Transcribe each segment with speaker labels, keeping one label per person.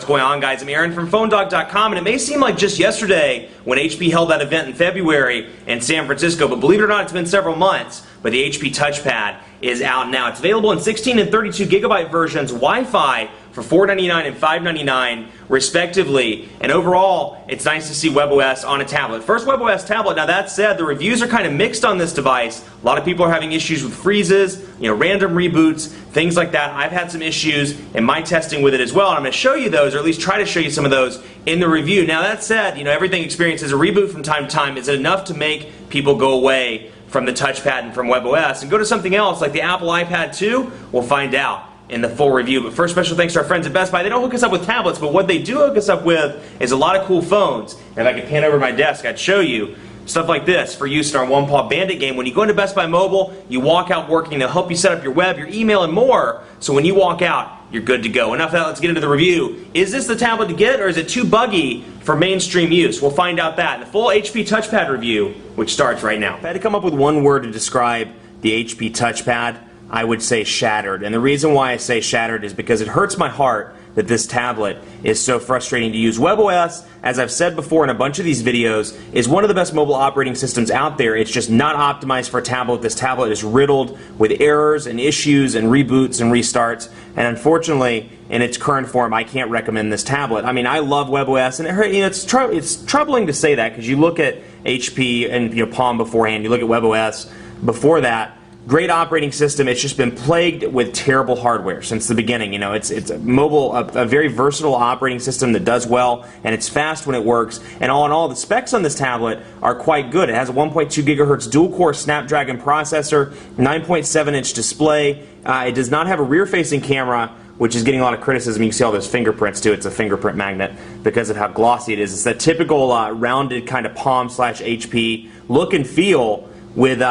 Speaker 1: going on, guys? I'm Aaron from PhoneDog.com, and it may seem like just yesterday when HP held that event in February in San Francisco, but believe it or not, it's been several months. But the HP TouchPad is out now. It's available in 16 and 32 gigabyte versions, Wi-Fi for $499 and $599 respectively. And overall, it's nice to see WebOS on a tablet. First WebOS tablet. Now that said, the reviews are kind of mixed on this device. A lot of people are having issues with freezes, random reboots, things like that. I've had some issues in my testing with it as well, and I'm going to show you those, or at least try to show you some of those in the review. Now that said, everything experiences a reboot from time to time. Is it enough to make people go away from the TouchPad and from WebOS and go to something else like the Apple iPad 2? We'll find out in the full review. But first, special thanks to our friends at Best Buy. They don't hook us up with tablets, but what they do hook us up with is a lot of cool phones. And if I could pan over my desk, I'd show you stuff like this for use in our One Paw Bandit game. When you go into Best Buy Mobile, you walk out working. They'll help you set up your web, your email, and more. So when you walk out, you're good to go. Enough of that, let's get into the review. Is this the tablet to get, or is it too buggy for mainstream use? We'll find out that in the full HP TouchPad review, which starts right now. If I had to come up with one word to describe the HP TouchPad, I would say shattered. And the reason why I say shattered is because it hurts my heart that this tablet is so frustrating to use. WebOS, as I've said before in a bunch of these videos, is one of the best mobile operating systems out there. It's just not optimized for a tablet. This tablet is riddled with errors and issues and reboots and restarts. And unfortunately, in its current form, I can't recommend this tablet. I mean, I love WebOS, and it's troubling to say that because you look at HP and Palm beforehand, you look at WebOS before that. Great operating system. It's just been plagued with terrible hardware since the beginning. It's a mobile, a very versatile operating system that does well, and it's fast when it works. And all in all, the specs on this tablet are quite good. It has a 1.2 gigahertz dual-core Snapdragon processor, 9.7-inch display. It does not have a rear-facing camera, which is getting a lot of criticism. You can see all those fingerprints too. It's a fingerprint magnet because of how glossy it is. It's that typical rounded kind of Palm/HP look and feel with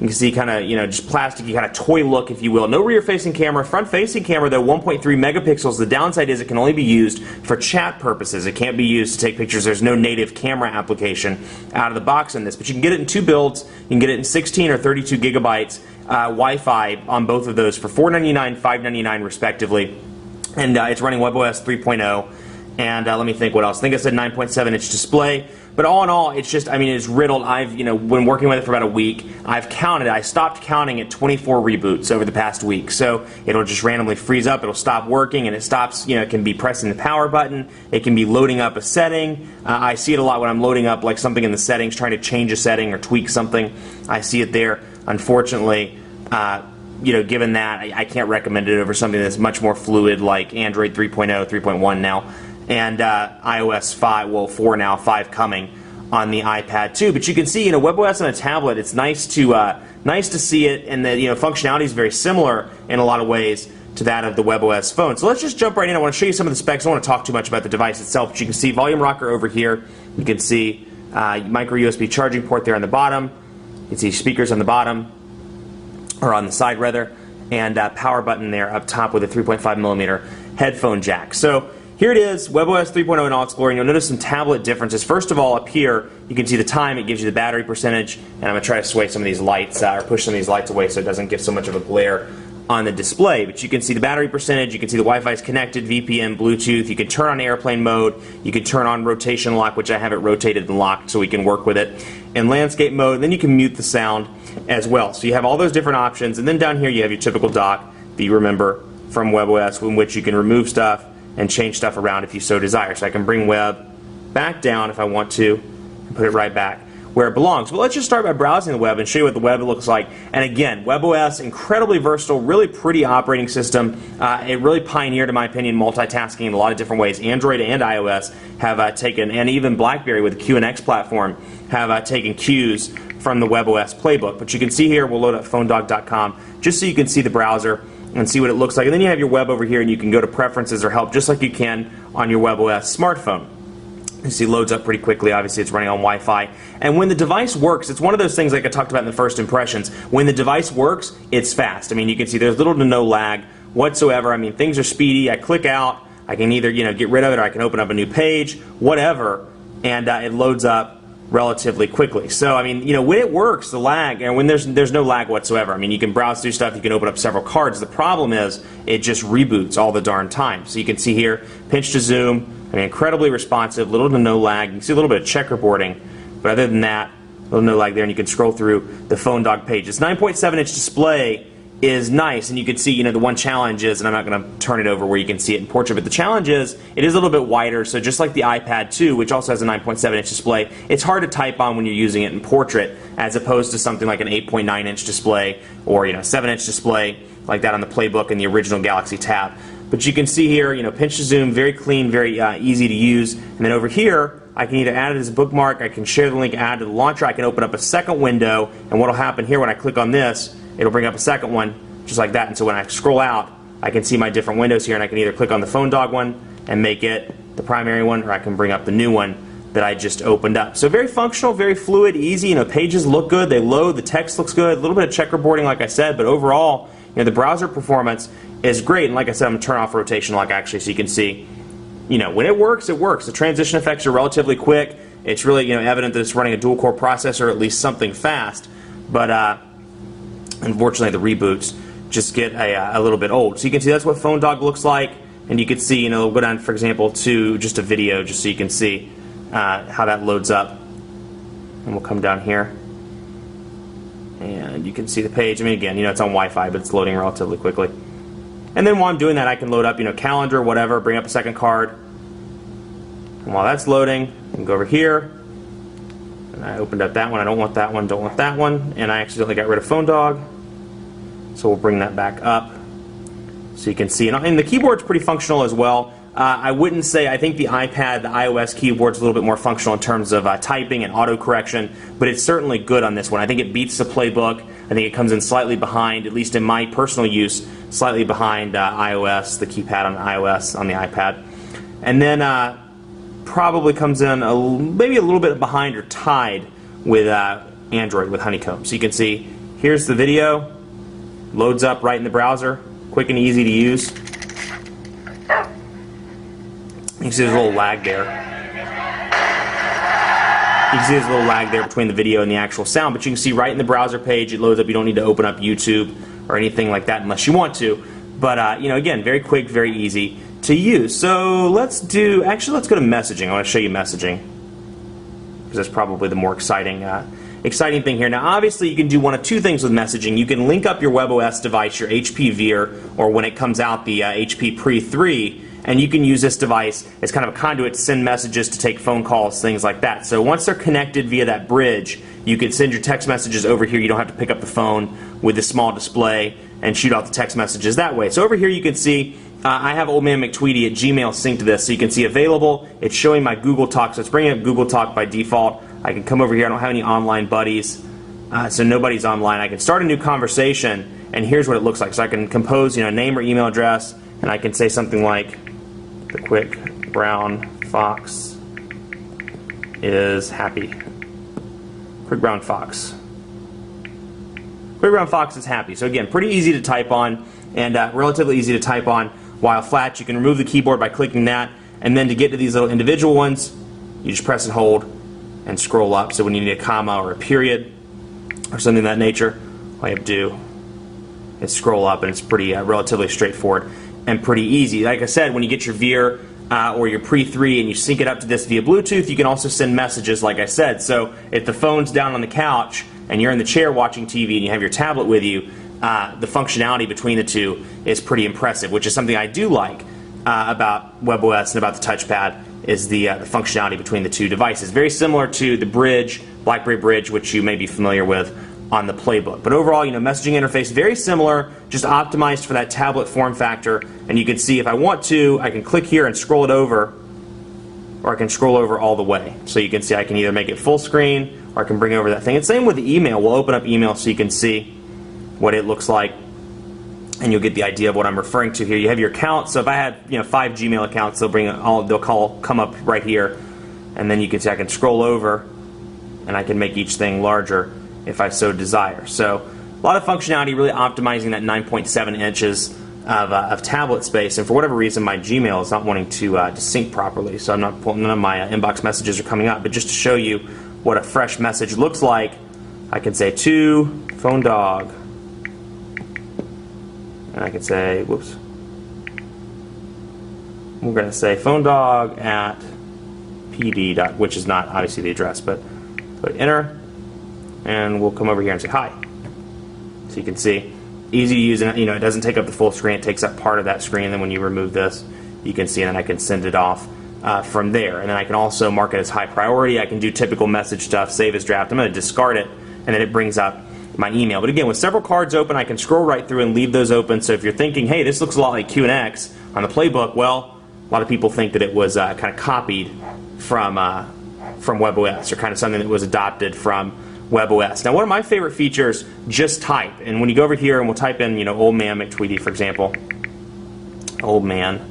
Speaker 1: you can see kind of, just plasticky kind of toy look, if you will. No rear-facing camera. Front-facing camera, though, 1.3 megapixels. The downside is it can only be used for chat purposes. It can't be used to take pictures. There's no native camera application out of the box in this. But you can get it in two builds. You can get it in 16 or 32 gigabytes Wi-Fi on both of those for $499, $599 respectively. And it's running WebOS 3.0. And let me think what else. I think I said 9.7-inch display. But all in all, it's just, it's riddled. I've, been working with it for about a week. I stopped counting at 24 reboots over the past week. So it'll just randomly freeze up. It'll stop working, and it stops, it can be pressing the power button. It can be loading up a setting. I see it a lot when I'm loading up like something in the settings, trying to change a setting or tweak something. I see it there. Unfortunately, given that, I can't recommend it over something that's much more fluid like Android 3.0, 3.1 now. And iOS 4 now, 5 coming on the iPad 2. But you can see, WebOS on a tablet, it's nice to see it, and the functionality is very similar in a lot of ways to that of the WebOS phone. So let's just jump right in. I want to show you some of the specs. I don't want to talk too much about the device itself, but you can see volume rocker over here. You can see micro USB charging port there on the bottom. You can see speakers on the bottom, or on the side rather, and power button there up top with a 3.5 millimeter headphone jack. So here it is, WebOS 3.0 in all its glory, and you'll notice some tablet differences. First of all, up here, you can see the time. It gives you the battery percentage, and I'm going to try to sway some of these lights, or push some of these lights away so it doesn't give so much of a glare on the display. But you can see the battery percentage, you can see the Wi-Fi is connected, VPN, Bluetooth. You can turn on airplane mode, you can turn on rotation lock, which I have it rotated and locked so we can work with it, and landscape mode, and then you can mute the sound as well. So you have all those different options, and then down here you have your typical dock that you remember from WebOS, in which you can remove stuff and change stuff around if you so desire. So I can bring web back down if I want to and put it right back where it belongs. But let's just start by browsing the web and show you what the web looks like. And again, WebOS, incredibly versatile, really pretty operating system. It really pioneered, in my opinion, multitasking in a lot of different ways. Android and iOS have taken, and even BlackBerry with the QNX platform, have taken cues from the WebOS playbook. But you can see here, we'll load up PhoneDog.com just so you can see the browser and see what it looks like. And then you have your web over here, and you can go to preferences or help just like you can on your WebOS smartphone. You see it loads up pretty quickly. Obviously it's running on Wi-Fi. And when the device works, it's one of those things like I talked about in the first impressions. When the device works, it's fast. You can see there's little to no lag whatsoever. Things are speedy. I click out. I can either get rid of it, or I can open up a new page, whatever, and it loads up relatively quickly. So I mean, when it works, the lag, and when there's no lag whatsoever. I mean, you can browse through stuff, you can open up several cards. The problem is it just reboots all the darn time. So you can see here, pinch to zoom. I mean, incredibly responsive, little to no lag. You can see a little bit of checkerboarding, but other than that, little no lag there, and you can scroll through the phone dog page. This 9.7-inch display is nice, and you can see, the one challenge is, and I'm not going to turn it over where you can see it in portrait, but the challenge is it is a little bit wider, so just like the iPad 2, which also has a 9.7-inch display, it's hard to type on when you're using it in portrait, as opposed to something like an 8.9-inch display or 7-inch display like that on the Playbook and the original Galaxy Tab. But you can see here, pinch to zoom, very clean, very easy to use, and then over here, I can either add it as a bookmark, I can share the link, add to the launcher, I can open up a second window, and what will happen here when I click on this, it'll bring up a second one, just like that. And so when I scroll out, I can see my different windows here, and I can either click on the phone dog one and make it the primary one, or I can bring up the new one that I just opened up. So very functional, very fluid, easy. Pages look good, they load, the text looks good, a little bit of checkerboarding like I said, but overall, the browser performance is great. And like I said, I'm going to turn off rotation lock actually, so you can see, when it works, it works. The transition effects are relatively quick. It's really, evident that it's running a dual-core processor, or at least something fast. But unfortunately, the reboots just get a little bit old. So you can see that's what phone dog looks like, and you can see, we'll go down, for example, to just a video, just so you can see how that loads up. And we'll come down here, and you can see the page. I mean, again, it's on Wi-Fi, but it's loading relatively quickly. And then while I'm doing that, I can load up, calendar, whatever, bring up a second card. And while that's loading, I can go over here. And I opened up that one. I don't want that one, don't want that one. And I accidentally got rid of phone dog. So we'll bring that back up so you can see. And the keyboard's pretty functional as well. I wouldn't say, I think the iPad, the iOS keyboard's a little bit more functional in terms of typing and autocorrection, but it's certainly good on this one. I think it beats the Playbook. I think it comes in slightly behind, at least in my personal use, slightly behind iOS, the keypad on iOS, on the iPad. And then probably comes in maybe a little bit behind or tied with Android, with Honeycomb. So you can see, here's the video, loads up right in the browser, quick and easy to use. You can see there's a little lag there. You can see there's a little lag there between the video and the actual sound, but you can see right in the browser page, it loads up. You don't need to open up YouTube or anything like that unless you want to. But again, very quick, very easy to use. So let's go to messaging. I want to show you messaging, because that's probably the more exciting thing here. Now, obviously, you can do one of two things with messaging. You can link up your WebOS device, your HP Veer, or when it comes out, the HP Pre 3, and you can use this device as kind of a conduit to send messages, to take phone calls, things like that. So once they're connected via that bridge, you can send your text messages over here. You don't have to pick up the phone with the small display and shoot out the text messages that way. So over here you can see I have Old Man McTweety at Gmail synced to this, so you can see available. It's showing my Google Talk, so it's bringing up Google Talk by default. I can come over here. I don't have any online buddies, so nobody's online. I can start a new conversation, and here's what it looks like. So I can compose, name or email address, and I can say something like, "The quick brown fox is happy." Quick brown fox. Quick brown fox is happy. So again, pretty easy to type on, and relatively easy to type on while flat. You can remove the keyboard by clicking that, and then to get to these little individual ones, you just press and hold and scroll up. So when you need a comma or a period or something of that nature, all you have to do is scroll up, and it's pretty relatively straightforward and pretty easy. Like I said, when you get your Veer or your Pre 3 and you sync it up to this via Bluetooth, you can also send messages, like I said. So if the phone's down on the couch and you're in the chair watching TV and you have your tablet with you, the functionality between the two is pretty impressive, which is something I do like about WebOS and about the TouchPad, is the functionality between the two devices. Very similar to the Bridge, BlackBerry Bridge, which you may be familiar with on the Playbook. But overall, messaging interface very similar, just optimized for that tablet form factor. And you can see if I want to, I can click here and scroll it over, or I can scroll over all the way. So you can see I can either make it full screen, or I can bring over that thing. And same with the email. We'll open up email so you can see what it looks like, and you'll get the idea of what I'm referring to here. You have your account. So if I had 5 Gmail accounts, they'll come up right here, and then you can see I can scroll over, and I can make each thing larger if I so desire. So a lot of functionality, really optimizing that 9.7 inches of tablet space. And for whatever reason, my Gmail is not wanting to sync properly, so I'm not pulling, none of my inbox messages are coming up. But just to show you what a fresh message looks like, I can say to phone dog, and I can say, whoops, we're going to say phone dog at pd. Which is not obviously the address, but put enter, and we'll come over here and say hi. So you can see, easy to use, and it doesn't take up the full screen, it takes up part of that screen. Then when you remove this, you can see, and then I can send it off from there. And then I can also mark it as high priority. I can do typical message stuff, save as draft. I'm going to discard it, and then it brings up my email. But again, with several cards open, I can scroll right through and leave those open. So if you're thinking, hey, this looks a lot like QNX on the playbook, well, a lot of people think that it was kind of copied from WebOS, or kind of something that was adopted from WebOS. Now, one of my favorite features, just type. And when you go over here and we'll type in, old man McTweety, for example, old man,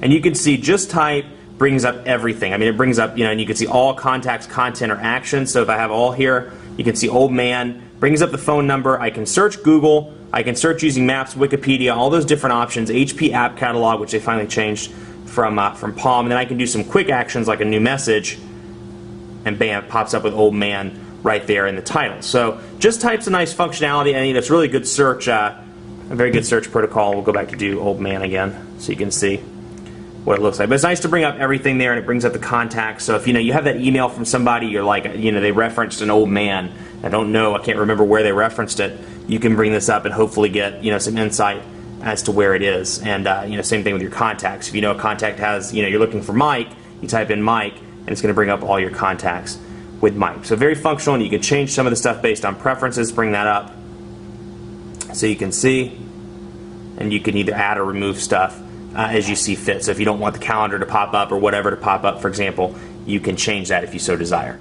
Speaker 1: and you can see just type brings up everything. I mean, it brings up, and you can see all contacts, content, or actions. So if I have all here, you can see old man, brings up the phone number. I can search Google. I can search using Maps, Wikipedia, all those different options. HP App Catalog, which they finally changed from Palm. And then I can do some quick actions like a new message, and bam, it pops up with old man right there in the title. So just type's a nice functionality, and it's really good search, a very good search protocol. We'll go back to do old man again so you can see what it looks like. But it's nice to bring up everything there, and it brings up the contacts. So if you have that email from somebody, you're like, they referenced an old man. I don't know, I can't remember where they referenced it. You can bring this up and hopefully get some insight as to where it is. And same thing with your contacts. If a contact has, you're looking for Mike, you type in Mike, and it's going to bring up all your contacts with Mike. So very functional, and you can change some of the stuff based on preferences. Bring that up so you can see, and you can either add or remove stuff as you see fit. So if you don't want the calendar to pop up or whatever to pop up, for example, you can change that if you so desire.